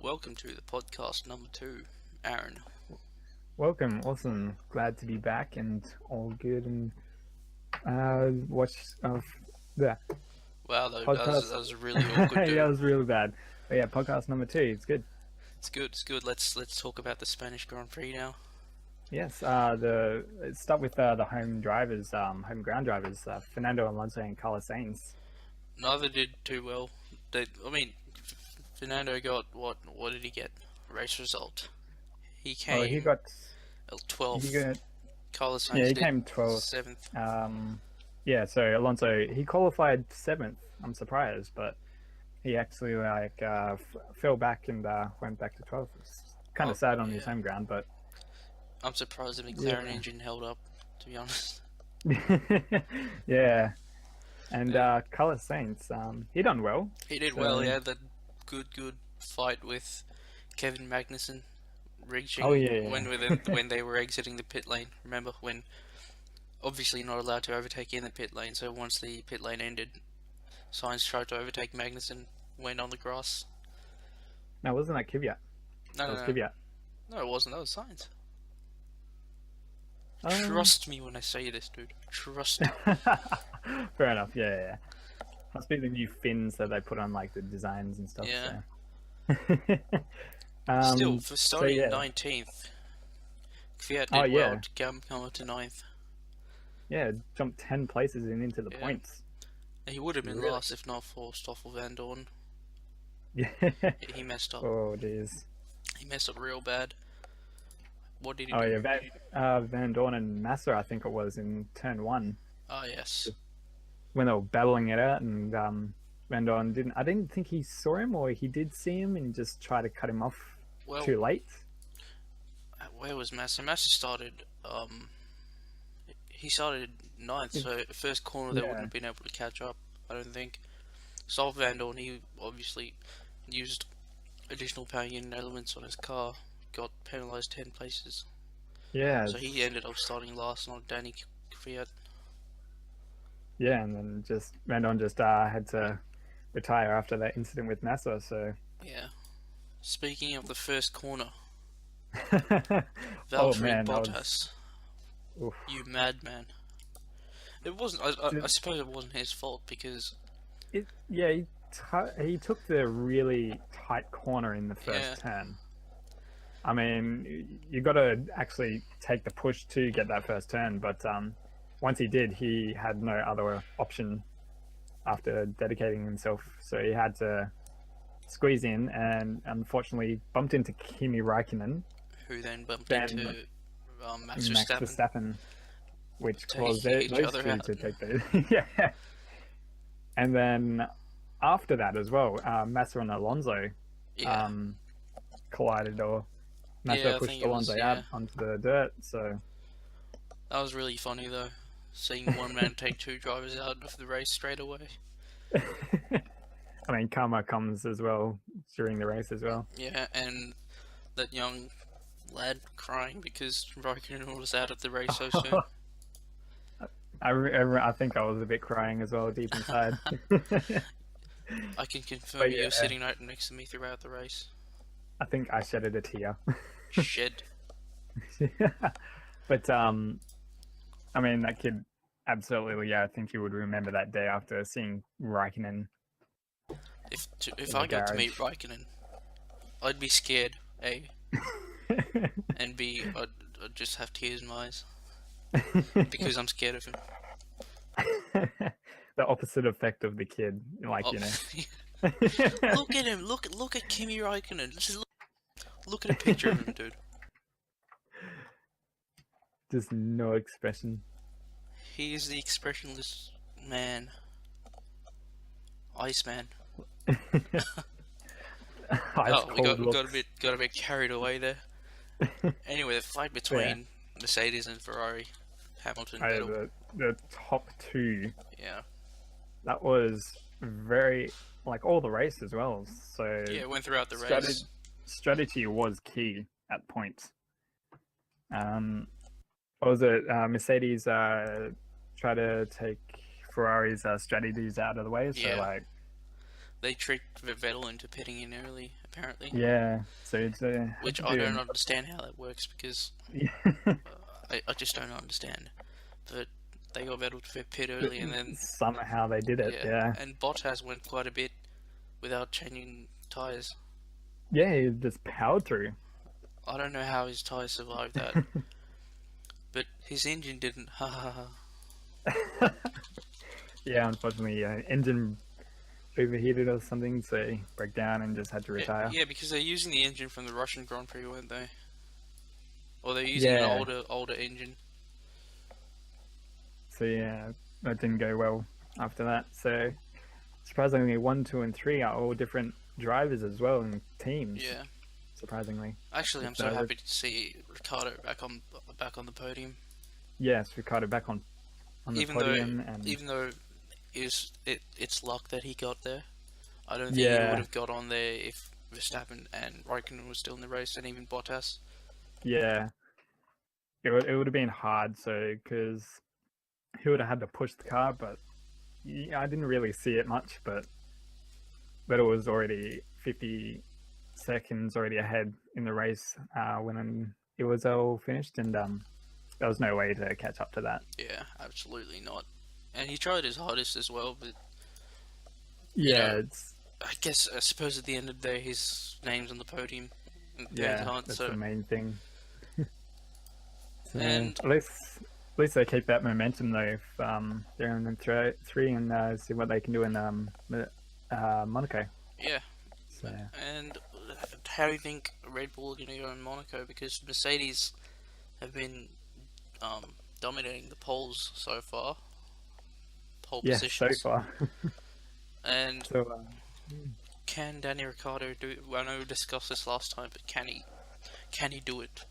welcome to the podcast number 2, Aaron. Welcome, awesome. Glad to be back and all good. And watch the Wow, that was podcast. really awkward, Yeah, it dude. was really bad. But yeah, podcast number 2. It's good. It's good. It's good. Let's talk about the Spanish Grand Prix now. Yes. Let's start with the home drivers, home ground drivers, Fernando Alonso and Carlos Sainz. Neither did too well. Fernando got what? What did he get? Race result. He Oh, came he 12th. got Carlos yeah, Sainz he did came 12th. 7th. Yeah. So Alonso he qualified 7th. I'm surprised, but he actually fell back and went back to 12th. It's kind Oh of sad on his yeah. home ground, but I'm surprised the McLaren yeah. engine held up. To be honest. Yeah, and Yeah. Carlos Sainz, he done well. He did well. He So, had that good fight with Kevin Magnussen. oh Reaching yeah, when they were exiting the pit lane. Remember when obviously not allowed to overtake in the pit lane. So once the pit lane ended, Sainz tried to overtake Magnussen, went on the grass. no, wasn't that Kvyat? No, That no, was no, Kvyat. no, it wasn't. That was Sainz. Um, Trust me when I say this, dude. Trust me. fair enough. Yeah, yeah, yeah. Must be the new fins that they put on like the designs and stuff. Yeah. So, Still, for so starting yeah, 19th, Kvyat oh did well yeah, to come up to 9th. yeah, jumped 10 places in into the Yeah. points. He would have been Really? last if not for Stoffel Van Dorn. Yeah. He messed up. Oh, jeez. He messed up real bad. What did he Oh do? yeah, Van Dorn and Massa, I think it was in turn 1. Oh, yes. When they were battling it out, and Van Dorn didn't. I didn't think he saw him, or he did see him and just tried to cut him off Well, too late. where was Massa? Massa started, he started ninth, It- so first corner they wouldn't yeah, have been able to catch up, I don't think. Stoffel Van Dorn, he obviously used additional power unit elements on his car, got penalised 10 places. yeah, So he ended up starting last, not Danny Kvyat. yeah, and then just Van Dorn just had to retire after that incident with Massa. So, Yeah. Speaking of the first corner, oh Valtteri man, that was Bottas, oof. you madman. It wasn't, I Did- suppose it wasn't his fault because, It yeah, he took the really tight corner in the yeah, first turn. I mean, you got to actually take the push to get that first turn, but once he did, he had no other option after dedicating himself, so he had to squeeze in, and unfortunately bumped into Kimi Raikkonen, who then bumped then into Max Max Verstappen, Verstappen, which caused taking each those other two out. to take the yeah. And then after that as well, Massa and Alonso Yeah, um, collided, or Massa yeah, I pushed think it was, Alonso out yeah. onto the dirt. So That was really funny though, seeing one man take two drivers out of the race straight away. I mean, karma comes as well during the race as well. Yeah, and that young lad crying because Raikkonen was out of the race so soon. I think I was a bit crying as well deep inside. I can confirm But you were yeah, sitting right next to me throughout the race. I think I shedded a tear. Shed. But I mean, that kid absolutely, yeah, I think he would remember that day after seeing Raikkonen If in the I got to meet garage. Raikkonen, I'd be scared, A, and B, I'd just have tears in my eyes because I'm scared of him. The opposite effect of the kid, like Oh, you know. look at him! Look at Kimi Raikkonen! Just look at a picture of him, dude. Just no expression. He is the expressionless man, Iceman. Ice Oh, we cold got a bit carried away there. Anyway, the fight Yeah. between Mercedes and Ferrari, Hamilton, Oh, Vettel. the top two, Yeah, that was very like all the race as well. So yeah, it went throughout the strategy race. strategy was key at points. What was it? Mercedes try to take Ferrari's strategies out of the way. So Yeah, like they tricked Vettel into pitting in early, apparently. Yeah, so it's had Which to I do. don't understand how that works because I just don't understand. But they got Vettel to pit early, and then Somehow they did it. yeah, Yeah, and Bottas went quite a bit without changing tires. yeah, he just powered through. I don't know how his tires survived that, but his engine didn't. Ha ha ha. Yeah, unfortunately, engine overheated or something, so he broke down and just had to retire. Yeah, because they're using the engine from the Russian Grand Prix, weren't they? Or they're using an Yeah, older engine. so yeah, that didn't go well after that. So surprisingly, 1, 2, and 3 are all different drivers as well and teams. Yeah. Surprisingly, Actually, I'm With, so happy to see Ricardo back on the podium. yes, Ricardo back on the Even podium, and even though it's luck that he got there. I don't think he would yeah, have got on there if Verstappen and Raikkonen was still in the race, and even Bottas. yeah, it would have been hard. So because he would have had to push the car, but yeah, I didn't really see it much. But it was already 50 seconds already ahead in the race when it was all finished, and there was no way to catch up to that. Yeah, absolutely not. And he tried his hardest as well, but Yeah, know, it's I suppose at the end of the day, his name's on the podium. yeah, that's the main thing. So and at least they keep that momentum though. If they're in three and see what they can do in Monaco. yeah, So and how do you think Red Bull are going to go in Monaco? Because Mercedes have been dominating the poles so far, pole yeah, so positions, far. and So can Danny Ricciardo do it? I know we discussed this last time, but can he do it?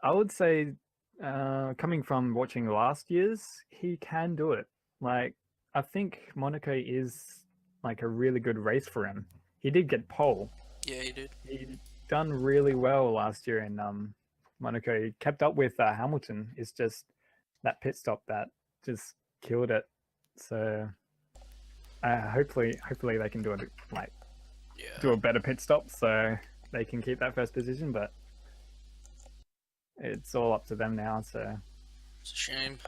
I would say, coming from watching last year's, he can do it. Like, I think Monaco is like a really good race for him. He did get pole. Yeah, he did. He done really well last year in Monaco. He kept up with Hamilton. It's just that pit stop that just killed it. So hopefully they can do it like Yeah, do a better pit stop so they can keep that first position. But it's all up to them now. So it's a shame.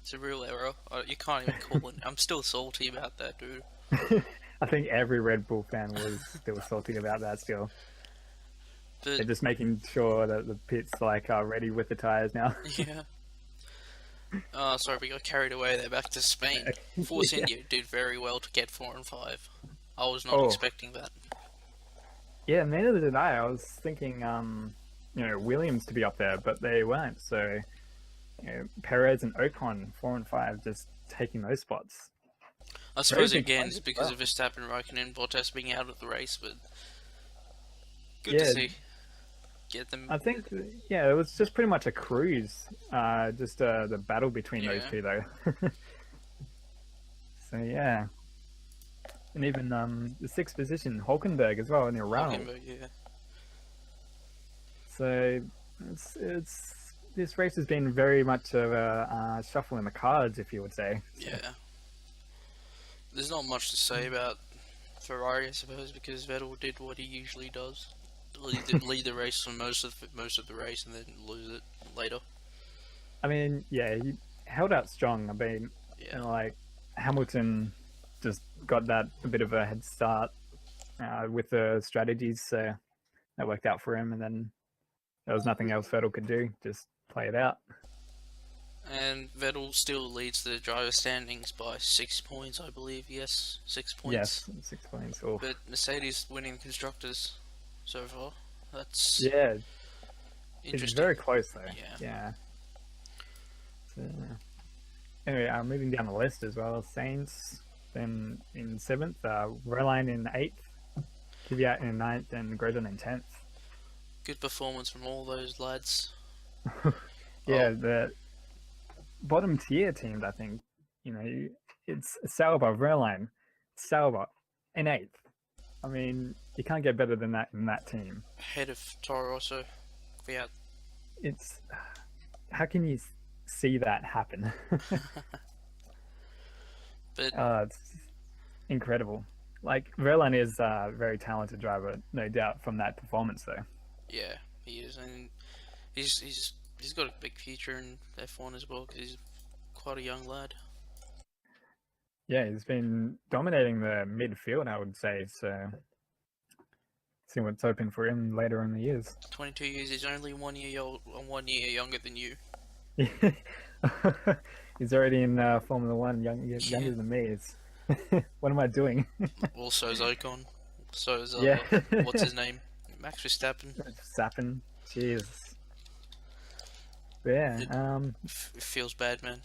It's a real error. You can't even call it. I'm still salty about that, dude. I think every Red Bull fan was still salty about that. Still, But they're just making sure that the pits like are ready with the tires now. yeah. Oh, sorry, we got carried away there. Back to Spain. Force Yeah. India did very well to get 4 and 5. I was not Oh. expecting that. Yeah, neither did I. I was thinking, Williams to be up there, but they weren't. So, Perez and Ocon, 4 and 5, just taking those spots. I suppose big again fight it's as because well. of Verstappen, Raikkonen, and Bottas being out of the race, but good Yeah. to see. Get them. I think, yeah, it was just pretty much a cruise. Just the battle between those Yeah. two, though. So, yeah. And even the sixth position, Hulkenberg as well in the round. Hulkenberg, yeah. So it's this race has been very much of a shuffle in the cards, if you would say. Yeah. There's not much to say about Ferrari, I suppose, because Vettel did what he usually does. Lead the race for most of the race and then lose it later. I mean, yeah, he held out strong. I mean, Yeah. like Hamilton just got that a bit of a head start with the strategies, so that worked out for him. And then there was nothing else Vettel could do, just play it out. And Vettel still leads the driver standings by 6 points, I believe. Yes, 6 points. Yes, 6 points. Or But Mercedes winning constructors so far. That's yeah, it's interesting. very close though. Yeah. Yeah. So, anyway, moving down the list as well, Sainz then in 7th, Wehrlein in 8th, Kvyat in 9th, and Grosjean in 10th. Good performance from all those lads. Yeah, Oh. the bottom tier teams, I think, it's Sauber, Wehrlein, Sauber in 8th. I mean, you can't get better than that in that team. Head of Toro Rosso. Yeah. It's how can you see that happen? But It's incredible. Like Verlaine is a very talented driver, no doubt, from that performance though. Yeah, he is, and he's got a big future in F1 as well because he's quite a young lad. Yeah, he's been dominating the midfield, I would say. So, see what's open for him later in the years. 22 years. He's only 1 year old, 1 year younger than you. He's already in Formula One, younger than me. It's, what am I doing? Also, is Ocon. So is Yeah, what's his name? Max Verstappen. Sapping. Jesus. But yeah. It feels bad, man.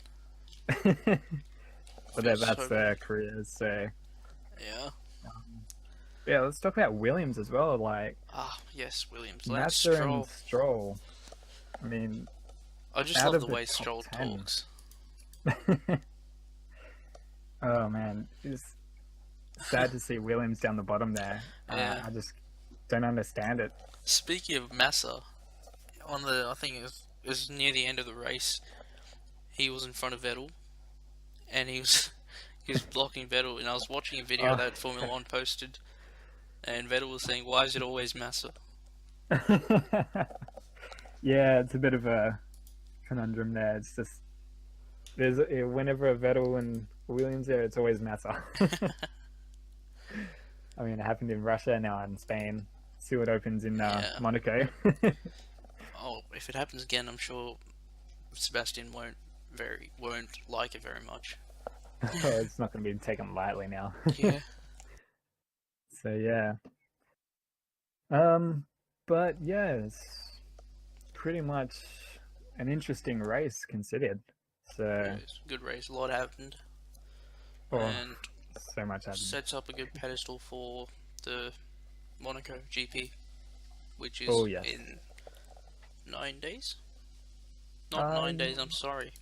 But Feels that's so their bad. careers. So Yeah. yeah, let's talk about Williams as well. Like Ah, yes, Williams. Lance Massa and Stroll. Stroll. I mean, I just out love of the the way top Stroll 10. talks. Oh man, it's sad to see Williams down the bottom there. Yeah. I just don't understand it. Speaking of Massa, I think it was near the end of the race, he was in front of Vettel, and he was blocking Vettel, and I was watching a video Oh. that Formula One posted, and Vettel was saying, "Why is it always Massa?" Yeah, it's a bit of a conundrum there. It's just whenever a Vettel and Williams there, it's always Massa. I mean, it happened in Russia, now in Spain. See what opens in Yeah. Monaco. Oh, if it happens again, I'm sure Sebastian won't like it very much. Oh, it's not going to be taken lightly now. Yeah. So yeah. But yeah, it's pretty much an interesting race considered. So It was a good race. A lot happened, oh, and so much happened. sets up a good pedestal for the Monaco GP, which is Oh, yes. in 9 days. Not 9 days. I'm sorry.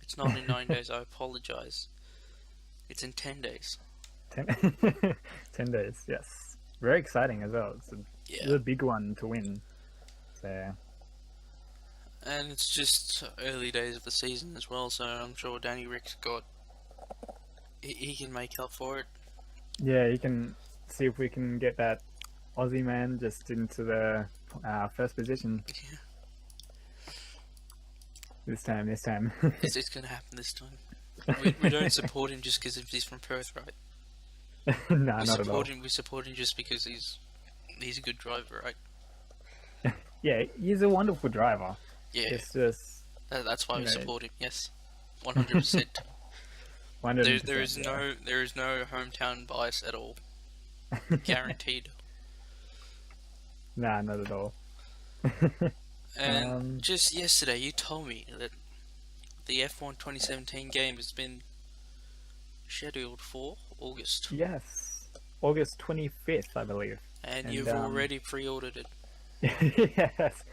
It's not in 9 days. I apologize. It's in 10 days. 10, 10 days, yes. Very exciting as well. It's Yeah. a big one to win. So And it's just early days of the season as well, so I'm sure Danny Rick's he can make up for it. yeah, you can see if we can get that Aussie man just into the first position Yeah. this time. It's gonna happen this time. We don't support him just because he's from Perth, right? No, We not at all. support him. We support him just because he's a good driver, right? Yeah, he's a wonderful driver. Yeah, It's just that's why we you know. support him. Yes, 100%. There 100%. there is no hometown bias at all. Guaranteed. Nah, not at all. And just yesterday, you told me that the F1 2017 game has been scheduled for August, Yes, August 25th, I believe. and And, you've already pre-ordered it. Yes,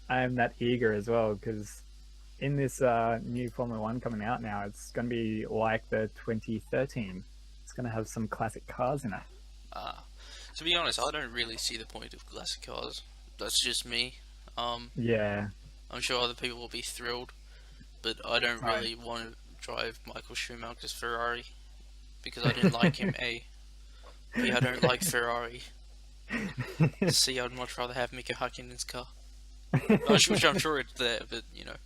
I am that eager as well because in this new Formula One coming out now, it's going to be like the 2013. It's going to have some classic cars in it. To be honest, I don't really see the point of classic cars. That's just me. Yeah, I'm sure other people will be thrilled, but I don't Right. really want to drive Michael Schumacher's Ferrari because I didn't like him. A. B. I don't like Ferrari. C. I'd much rather have Mika Hakkinen's car, which I'm sure it's there, but you know.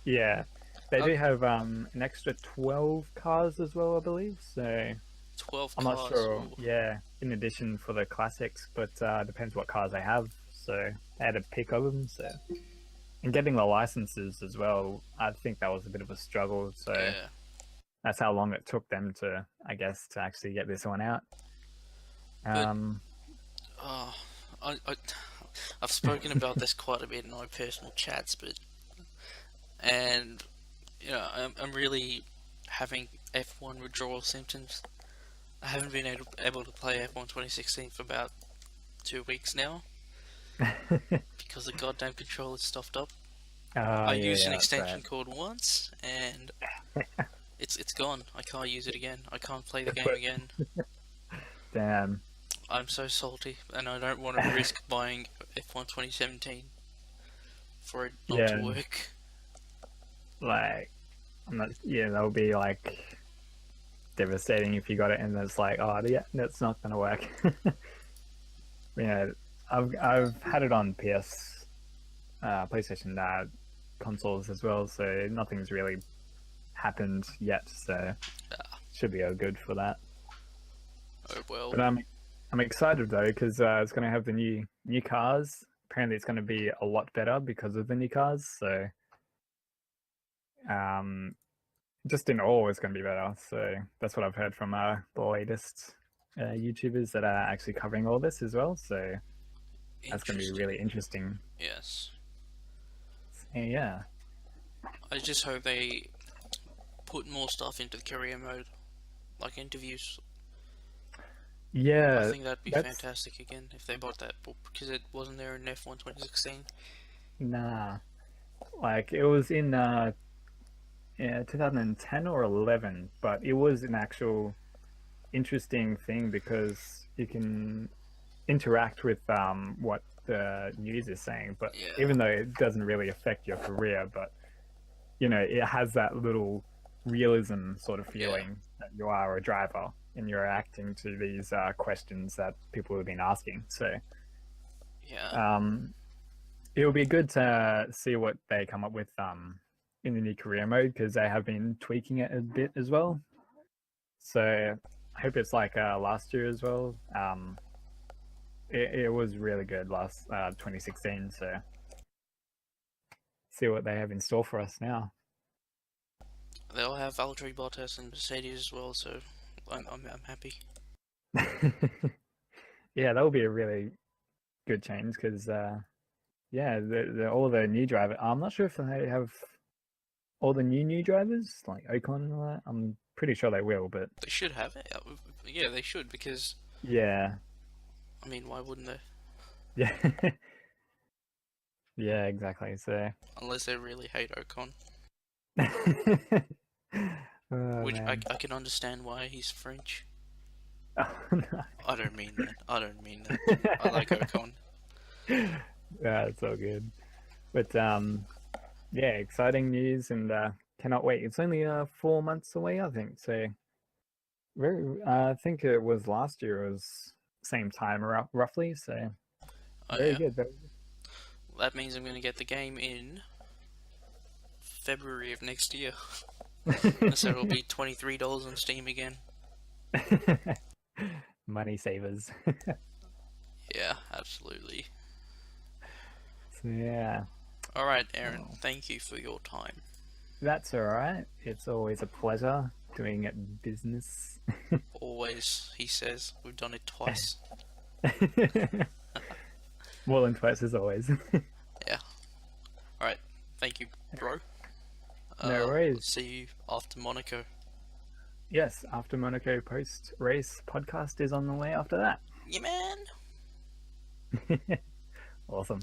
yeah. They do have an extra 12 cars as well, I believe. So 12 I'm cars. not sure. Ooh. Yeah, in addition for the classics, but depends what cars they have. So they had a pick of them. So and getting the licenses as well, I think that was a bit of a struggle. So Yeah. that's how long it took them to, I guess, to actually get this one out. Oh, I've spoken about this quite a bit in my personal chats, and you know, I'm really having F1 withdrawal symptoms. I haven't been able to play F1 2016 for about 2 weeks now because the goddamn controller's stuffed up. I used an extension cord once, and it's gone. I can't use it again. I can't play the game again. Damn. I'm so salty, and I don't want to risk buying F1 2017 for it not to Yeah. work. Like, I'm not. Yeah, that would be like devastating if you got it and it's like, oh yeah, that's not gonna work. Yeah, I've had it on PlayStation consoles as well, so nothing's really happened yet. So should be all good for that. Oh well. But I'm excited though because it's going to have the new cars. Apparently, it's going to be a lot better because of the new cars. So, just in all, it's going to be better. So that's what I've heard from the latest YouTubers that are actually covering all this as well. So that's going to be really interesting. Yes. Yeah. I just hope they put more stuff into the career mode, like interviews. Yeah. I think that'd be fantastic again if they bought that book, because it wasn't there in F1 2016. Nah. Like it was in 2010 or 11, but it was an actual interesting thing because you can interact with what the news is saying, but even though it doesn't really affect your career, but you know, it has that little realism sort of feeling that you are a driver and you're acting to these questions that people have been asking. So it'll be good to see what they come up with in the new career mode, because they have been tweaking it a bit as well. So I hope it's like last year as well. It was really good last 2016. So see what they have in store for us now. They'll have Valtteri Bottas and Mercedes as well, so I'm happy. Yeah, that will be a really good change because yeah, all the new drivers. I'm not sure if they have all the new drivers like Ocon and all that. I'm pretty sure they will, but they should have it. Yeah, they should, because yeah. I mean, why wouldn't they? Yeah. Yeah, exactly. So unless they really hate Ocon. Oh, which I can understand why he's French. Oh, no. I don't mean that. I like Ocon. Yeah, it's all good. But yeah, exciting news, and cannot wait. It's only 4 months away, I think. So I think it was last year. It was same time roughly. So very good. That means I'm going to get the game in February of next year. So it'll be $23 on Steam again. Money savers. Yeah, absolutely. So yeah. Alright, Aaron, thank you for your time. That's alright. It's always a pleasure doing business. Always, he says. We've done it twice. More than twice as always. Yeah. Alright, thank you, bro. No worries. See you after Monaco. Yes, after Monaco post-race podcast is on the way after that. Yeah, man. Awesome.